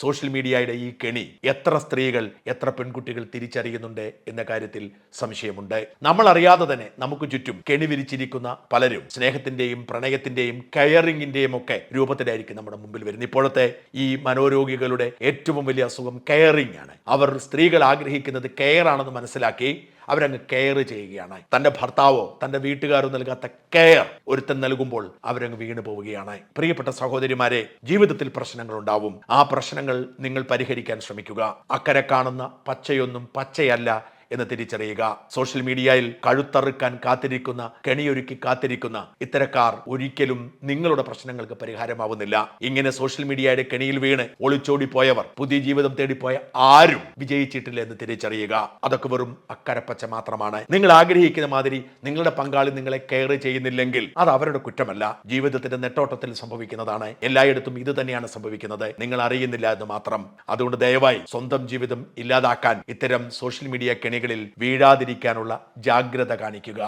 Social മീഡിയയുടെ ഈ കെണി എത്ര സ്ത്രീകൾ, എത്ര പെൺകുട്ടികൾ തിരിച്ചറിയുന്നുണ്ട് എന്ന കാര്യത്തിൽ സംശയമുണ്ട്. നമ്മൾ അറിയാതെ തന്നെ നമുക്ക് ചുറ്റും കെണി വിരിച്ചിരിക്കുന്ന പലരും സ്നേഹത്തിന്റെയും പ്രണയത്തിന്റെയും കെയറിങ്ങിന്റെയും ഒക്കെ രൂപത്തിലായിരിക്കും നമ്മുടെ മുമ്പിൽ വരുന്നത്. ഇപ്പോഴത്തെ ഈ മനോരോഗികളുടെ ഏറ്റവും വലിയ അസുഖം കെയറിങ് ആണ്. അവർ സ്ത്രീകൾ ആഗ്രഹിക്കുന്നത് കെയർ ആണെന്ന് മനസ്സിലാക്കി അവരങ്ങ് കെയർ ചെയ്യുകയാണ്. തൻ്റെ ഭർത്താവോ തൻ്റെ വീട്ടുകാരോ നൽകാത്ത കെയർ ഒരുത്തൻ നൽകുമ്പോൾ അവരങ്ങ് വീണു പോവുകയാണ്. പ്രിയപ്പെട്ട സഹോദരിമാരെ, ജീവിതത്തിൽ പ്രശ്നങ്ങൾ ഉണ്ടാവും. ആ പ്രശ്നങ്ങൾ നിങ്ങൾ പരിഹരിക്കാൻ ശ്രമിക്കുക. അക്കരെ കാണുന്ന പച്ചയൊന്നും പച്ചയല്ല എന്ന് തിരിച്ചറിയുക. സോഷ്യൽ മീഡിയയിൽ കഴുത്തറുക്കാൻ കാത്തിരിക്കുന്ന, കെണിയൊരുക്കി കാത്തിരിക്കുന്ന ഇത്തരക്കാർ ഒരിക്കലും നിങ്ങളുടെ പ്രശ്നങ്ങൾക്ക് പരിഹാരമാവുന്നില്ല. ഇങ്ങനെ സോഷ്യൽ മീഡിയയുടെ കെണിയിൽ വീണ് ഒളിച്ചോടി പോയവർ, പുതിയ ജീവിതം തേടിപ്പോയ ആരും വിജയിച്ചിട്ടില്ല എന്ന് തിരിച്ചറിയുക. അതൊക്കെ വെറും അക്കരപ്പച്ച മാത്രമാണ്. നിങ്ങൾ ആഗ്രഹിക്കുന്ന മാതിരി നിങ്ങളുടെ പങ്കാളി നിങ്ങളെ കെയർ ചെയ്യുന്നില്ലെങ്കിൽ അത് അവരുടെ കുറ്റമല്ല, ജീവിതത്തിന്റെ നെട്ടോട്ടത്തിൽ സംഭവിക്കുന്നതാണ്. എല്ലായിടത്തും ഇത് തന്നെയാണ് സംഭവിക്കുന്നത്, നിങ്ങൾ അറിയുന്നില്ല എന്ന് മാത്രം. അതുകൊണ്ട് ദയവായി സ്വന്തം ജീവിതം ഇല്ലാതാക്കാൻ ഇത്തരം സോഷ്യൽ മീഡിയ കെണികളിൽ വീഴാതിരിക്കാനുള്ള ജാഗ്രത കാണിക്കുക.